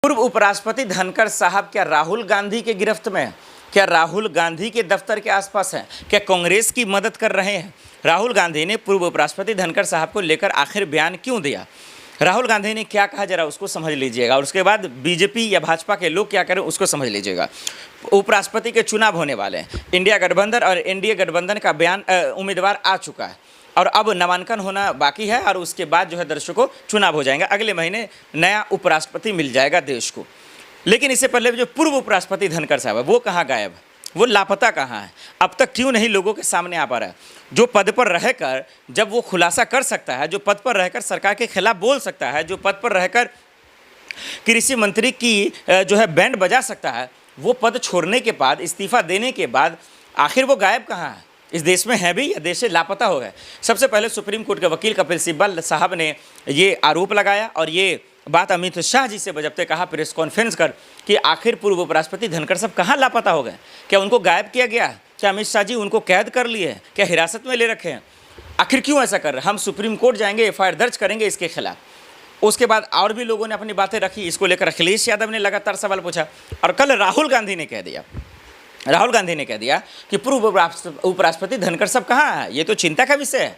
पूर्व उपराष्ट्रपति धनखड़ साहब क्या राहुल गांधी के गिरफ्त में हैं? क्या राहुल गांधी के दफ्तर के आसपास हैं? क्या कांग्रेस की मदद कर रहे हैं? राहुल गांधी ने पूर्व उपराष्ट्रपति धनखड़ साहब को लेकर आखिर बयान क्यों दिया? राहुल गांधी ने क्या कहा, जरा उसको समझ लीजिएगा, और उसके बाद बीजेपी या भाजपा के लोग क्या करें उसको समझ लीजिएगा। उपराष्ट्रपति के चुनाव होने वाले हैं, इंडिया गठबंधन और एनडीए गठबंधन का बयान उम्मीदवार आ चुका है और अब नामांकन होना बाकी है और उसके बाद जो है दर्शकों चुनाव हो जाएगा। अगले महीने नया उपराष्ट्रपति मिल जाएगा देश को। लेकिन इससे पहले जो पूर्व उपराष्ट्रपति धनखड़ साहब है वो कहाँ गायब है, वो लापता कहाँ है, अब तक क्यों नहीं लोगों के सामने आ पा रहा है? जो पद पर रहकर जब वो खुलासा कर सकता है, जो पद पर रहकर सरकार के खिलाफ बोल सकता है, जो पद पर रहकर कृषि मंत्री की जो है बैंड बजा सकता है, वो पद छोड़ने के बाद, इस्तीफा देने के बाद आखिर वो गायब कहाँ है? इस देश में है भी या देश से लापता हो गए? सबसे पहले सुप्रीम कोर्ट के वकील कपिल सिब्बल साहब ने ये आरोप लगाया और ये बात अमित शाह जी से बजबते कहा प्रेस कॉन्फ्रेंस कर कि आखिर पूर्व उपराष्ट्रपति धनखड़ साहब कहाँ लापता हो गए? क्या उनको गायब किया गया? क्या अमित शाह जी उनको कैद कर लिए हैं? क्या हिरासत में ले रखे हैं? आखिर क्यों ऐसा कर रहे हैं? हम सुप्रीम कोर्ट जाएंगे, एफआईआर दर्ज करेंगे इसके खिलाफ। उसके बाद और भी लोगों ने अपनी बातें रखी। इसको लेकर अखिलेश यादव ने लगातार सवाल पूछा और कल राहुल गांधी ने कह दिया कि पूर्व उपराष्ट्रपति धनखड़ साहब कहाँ है? ये तो चिंता का विषय है।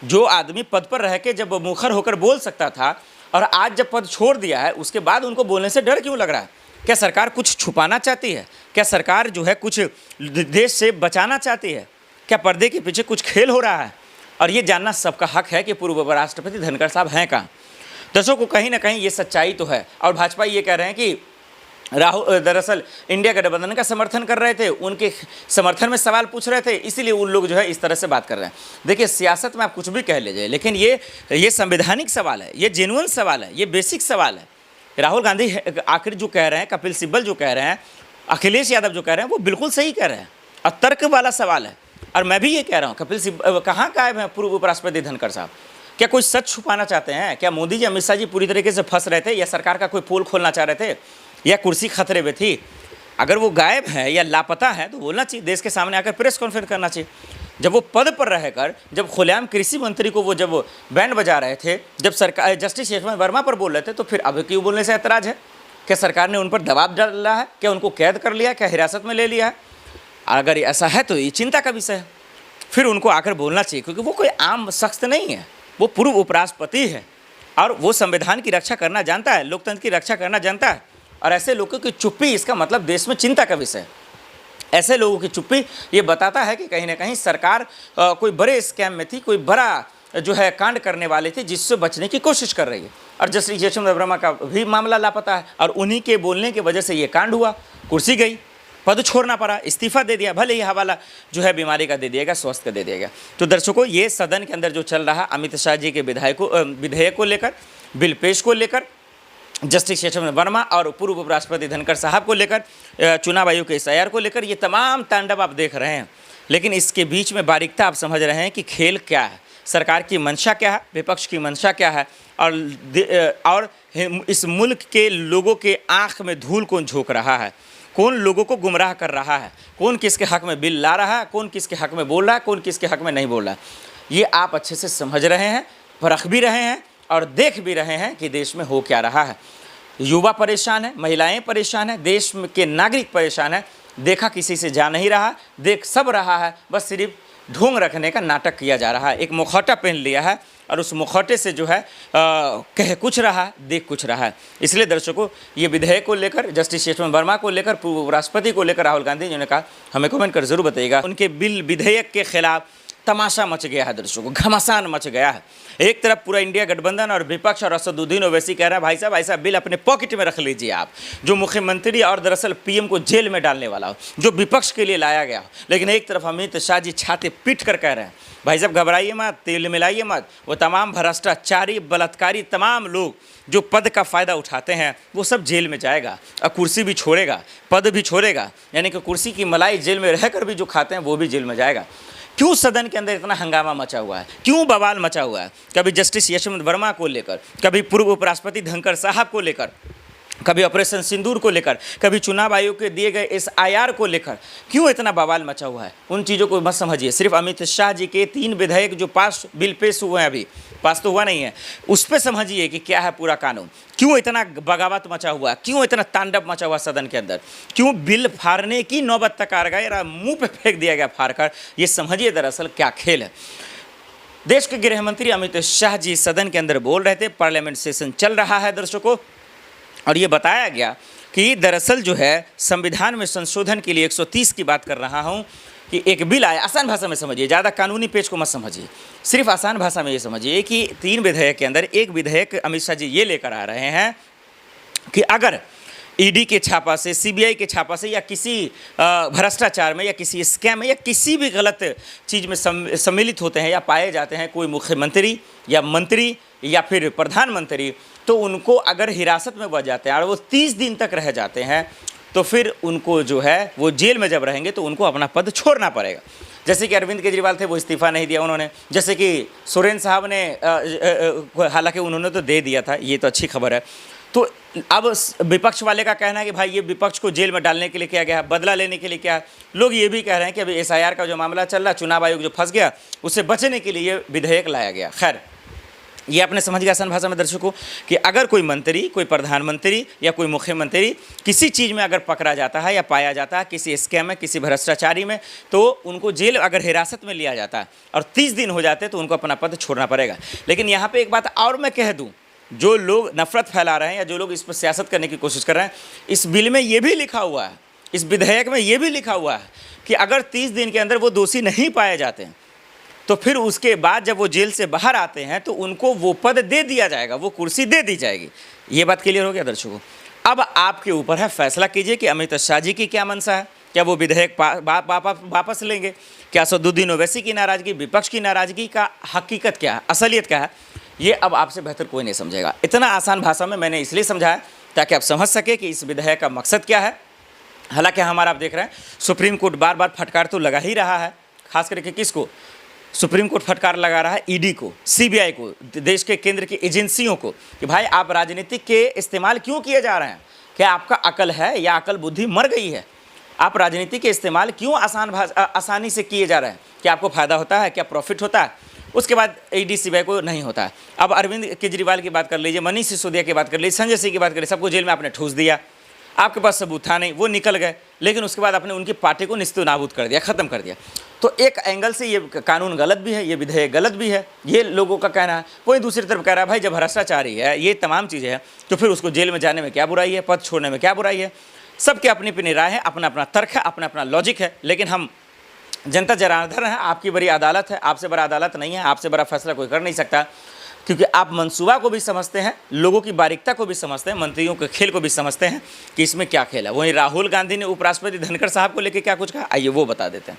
जो आदमी पद पर रह के जब मुखर होकर बोल सकता था और आज जब पद छोड़ दिया है उसके बाद उनको बोलने से डर क्यों लग रहा है? क्या सरकार कुछ छुपाना चाहती है? क्या सरकार जो है कुछ देश से बचाना चाहती है? क्या पर्दे के पीछे कुछ खेल हो रहा है? और ये जानना सबका हक है कि पूर्व उपराष्ट्रपति धनखड़ साहब हैं कहाँ। दर्शकों को कहीं ना कहीं ये सच्चाई तो है और भाजपा ये कह रहे हैं कि राहुल दरअसल इंडिया गठबंधन का समर्थन कर रहे थे, उनके समर्थन में सवाल पूछ रहे थे, इसीलिए उन लोग जो है इस तरह से बात कर रहे हैं। देखिए, सियासत में आप कुछ भी कह लीजिए, लेकिन ये संवैधानिक सवाल है, ये जेन्युइन सवाल है, ये बेसिक सवाल है। राहुल गांधी आखिर जो कह रहे हैं, कपिल सिब्बल जो कह रहे हैं, अखिलेश यादव जो कह रहे हैं, वो बिल्कुल सही कह रहे हैं और तर्क वाला सवाल है। और मैं भी ये कह रहा हूँ, कपिल सिब्बल कहाँ गायब हैं पूर्व उपराष्ट्रपति धनखड़ साहब? क्या कोई सच छुपाना चाहते हैं? क्या मोदी जी, अमित शाह जी पूरी तरीके से फंस रहे थे या सरकार का कोई पोल खोलना चाह रहे थे या कुर्सी खतरे में थी? अगर वो गायब है या लापता है तो बोलना चाहिए, देश के सामने आकर प्रेस कॉन्फ्रेंस करना चाहिए। जब वो पद पर रहकर, जब खुलेआम कृषि मंत्री को वो जब बैंड बजा रहे थे, जब सरकार जस्टिस यशवंत वर्मा पर बोल रहे थे, तो फिर अब क्यों बोलने से ऐतराज़ है? क्या सरकार ने उन पर दबाव डाला है? क्या उनको कैद कर लिया? क्या हिरासत में ले लिया है? अगर ऐसा है तो ये चिंता का विषय है। फिर उनको आकर बोलना चाहिए, क्योंकि वो कोई आम शख्स नहीं है, वो पूर्व उपराष्ट्रपति है और वो संविधान की रक्षा करना जानता है, लोकतंत्र की रक्षा करना जानता है। और ऐसे लोगों की चुप्पी, इसका मतलब देश में चिंता का विषय है। ऐसे लोगों की चुप्पी ये बताता है कि कहीं ना कहीं सरकार कोई बड़े स्कैम में थी, कोई बड़ा जो है कांड करने वाले थे जिससे बचने की कोशिश कर रही है। और जस्टिस यशवंत वर्मा का भी मामला लापता है और उन्हीं के बोलने की वजह से ये कांड हुआ, कुर्सी गई, पद छोड़ना पड़ा, इस्तीफा दे दिया, भले ही हवाला जो है बीमारी का दे दिएगा, स्वास्थ्य का दे दिएगा। तो दर्शकों, ये सदन के अंदर जो चल रहा अमित शाह जी के विधेयक को लेकर, बिल पेश को लेकर, जस्टिस यशवंत वर्मा और पूर्व उपराष्ट्रपति धनखड़ साहब को लेकर, चुनाव आयोग के एफआईआर को लेकर, ये तमाम तांडव आप देख रहे हैं। लेकिन इसके बीच में बारीकता आप समझ रहे हैं कि खेल क्या है, सरकार की मंशा क्या है, विपक्ष की मंशा क्या है, और इस मुल्क के लोगों के आँख में धूल कौन झोंक रहा है, कौन लोगों को गुमराह कर रहा है, कौन किसके हक में बिल ला रहा है, कौन किसके हक में बोल रहा है, कौन किसके हक में नहीं बोल रहा है। ये आप अच्छे से समझ रहे हैं, परख भी रहे हैं और देख भी रहे हैं कि देश में हो क्या रहा है। युवा परेशान है, महिलाएं परेशान है, देश के नागरिक परेशान है। देखा किसी से जा नहीं रहा, देख सब रहा है, बस सिर्फ ढोंग रखने का नाटक किया जा रहा है। एक मुखौटा पहन लिया है और उस मुखौटे से जो है कह कुछ रहा, देख कुछ रहा है। इसलिए दर्शकों, ये विधेयक को लेकर, जस्टिस यशवंत वर्मा को लेकर, पूर्व उपराष्ट्रपति को लेकर राहुल गांधी जी ने कहा, हमें कमेंट कर जरूर बताइएगा। उनके बिल विधेयक के खिलाफ तमाशा मच गया है दर्शकों, घमासान मच गया है। एक तरफ पूरा इंडिया गठबंधन और विपक्ष और असदुद्दीन ओवैसी कह रहा है, भाई साहब ऐसा बिल अपने पॉकेट में रख लीजिए आप, जो मुख्यमंत्री और दरअसल पीएम को जेल में डालने वाला हो, जो विपक्ष के लिए लाया गया हो। लेकिन एक तरफ अमित शाह जी छाते पीट कर कह रहे हैं, भाई साहब घबराइए मत, तेल मिलाइए मत, वो तमाम भ्रष्टाचारी, बलात्कारी तमाम लोग जो पद का फ़ायदा उठाते हैं वो सब जेल में जाएगा और कुर्सी भी छोड़ेगा, पद भी छोड़ेगा, यानी कि कुर्सी की मलाई जेल में रहकर भी जो खाते हैं वो भी जेल में जाएगा। क्यों सदन के अंदर इतना हंगामा मचा हुआ है, क्यों बवाल मचा हुआ है? कभी जस्टिस यशवंत वर्मा को लेकर, कभी पूर्व उपराष्ट्रपति धनखड़ साहब को लेकर, कभी ऑपरेशन सिंदूर को लेकर, कभी चुनाव आयोग के दिए गए SIR को लेकर क्यों इतना बवाल मचा हुआ है, उन चीज़ों को मत समझिए। सिर्फ अमित शाह जी के 3 विधेयक जो बिल पेश हुए हैं, अभी पास तो हुआ नहीं है, उस पर समझिए कि क्या है पूरा कानून, क्यों इतना बगावत मचा हुआ, क्यों इतना तांडव मचा हुआ सदन के अंदर, क्यों बिल फाड़ने की नौबत तक आ गए, मुंह पे फेंक दिया गया फाड़ कर। ये समझिए दरअसल क्या खेल है। देश के गृह मंत्री अमित शाह जी सदन के अंदर बोल रहे थे, पार्लियामेंट सेशन चल रहा है दर्शकों, और ये बताया गया कि दरअसल जो है संविधान में संशोधन के लिए 130 की बात कर रहा हूँ कि एक बिल आया। आसान भाषा में समझिए, ज़्यादा कानूनी पेज को मत समझिए, सिर्फ आसान भाषा में ये समझिए कि 3 विधेयक के अंदर एक विधेयक अमित शाह जी ये लेकर आ रहे हैं कि अगर ED के छापा से, CBI के छापा से, या किसी भ्रष्टाचार में या किसी स्कैम में या किसी भी गलत चीज़ में सम्मिलित होते हैं या पाए जाते हैं कोई मुख्यमंत्री या मंत्री या फिर प्रधानमंत्री, तो उनको अगर हिरासत में बच जाते हैं और वो 30 दिन तक रह जाते हैं, तो फिर उनको जो है वो जेल में जब रहेंगे तो उनको अपना पद छोड़ना पड़ेगा। जैसे कि अरविंद केजरीवाल थे, वो इस्तीफ़ा नहीं दिया उन्होंने, जैसे कि सुरेंद्र साहब ने, हालांकि उन्होंने तो दे दिया था, ये तो अच्छी खबर है। तो अब विपक्ष वाले का कहना है कि भाई ये विपक्ष को जेल में डालने के लिए किया गया है, बदला लेने के लिए क्या। लोग ये भी कह रहे हैं कि अभी SIR का जो मामला चल रहा है, चुनाव आयोग जो फंस गया, उससे बचने के लिए ये विधेयक लाया गया। खैर, ये आपने समझ गया आसान भाषा में दर्शकों कि अगर कोई मंत्री, कोई प्रधानमंत्री या कोई मुख्यमंत्री किसी चीज़ में अगर पकड़ा जाता है या पाया जाता है किसी स्कैम में, किसी भ्रष्टाचारी में, तो उनको जेल अगर हिरासत में लिया जाता है और 30 दिन हो जाते हैं तो उनको अपना पद छोड़ना पड़ेगा। लेकिन यहाँ पे एक बात और मैं कह दूँ, जो लोग नफरत फैला रहे हैं या जो लोग इस पर सियासत करने की कोशिश कर रहे हैं, इस बिल में ये भी लिखा हुआ है, इस विधेयक में ये भी लिखा हुआ है कि अगर 30 दिन के अंदर वो दोषी नहीं पाए जाते हैं तो फिर उसके बाद जब वो जेल से बाहर आते हैं तो उनको वो पद दे दिया जाएगा, वो कुर्सी दे दी जाएगी। ये बात क्लियर हो गया दर्शकों। अब आपके ऊपर है, फैसला कीजिए कि अमित शाह जी की क्या मंशा है, क्या वो विधेयक वापस लेंगे, क्या असदुद्दीन ओवैसी की नाराज़गी, विपक्ष की नाराज़गी का हकीकत क्या है, असलियत क्या है, ये अब आपसे बेहतर कोई नहीं समझेगा। इतना आसान भाषा में मैंने इसलिए समझाया ताकि आप समझ सके कि इस विधेयक का मकसद क्या है। हालांकि हमारा आप देख रहे हैं सुप्रीम कोर्ट बार बार फटकार तो लगा ही रहा है, खास करके किसको, सुप्रीम कोर्ट फटकार लगा रहा है ED को, CBI को, देश के केंद्र की एजेंसियों को कि भाई आप राजनीतिक के इस्तेमाल क्यों किए जा रहे हैं, क्या आपका अकल है या अकल बुद्धि मर गई है, आप राजनीति के इस्तेमाल क्यों आसानी से किए जा रहे हैं, क्या आपको फ़ायदा होता है, क्या प्रॉफिट होता है, उसके बाद ED CBI को नहीं होता है। अब अरविंद केजरीवाल की बात कर लीजिए, मनीष सिसोदिया की बात कर लीजिए, संजय सिंह की बात कर लीजिए, सबको जेल में आपने ठूस दिया, आपके पास सबूत था नहीं, वो निकल गए, लेकिन उसके बाद आपने उनकी पार्टी को निस्तो नाबूद कर दिया, ख़त्म कर दिया। तो एक एंगल से ये कानून गलत भी है, ये विधेयक गलत भी है, ये लोगों का कहना है। कोई दूसरी तरफ कह रहा है भाई जब भ्रष्टाचारी है, ये तमाम चीज़ें हैं, तो फिर उसको जेल में जाने में क्या बुराई है, पद छोड़ने में क्या बुराई है। सबके अपनी अपनी राय है, अपना अपना तर्क है, अपना अपना लॉजिक है, लेकिन हम जनता जनार्दन है, आपकी बड़ी अदालत है, आपसे बड़ा अदालत नहीं है, आपसे बड़ा फैसला कोई कर नहीं सकता, क्योंकि आप मंसूबा को भी समझते हैं, लोगों की बारीकता को भी समझते हैं, मंत्रियों के खेल को भी समझते हैं कि इसमें क्या खेल है। वहीं राहुल गांधी ने उपराष्ट्रपति धनखड़ साहब को लेकर क्या कुछ कहा, आइए वो बता देते हैं।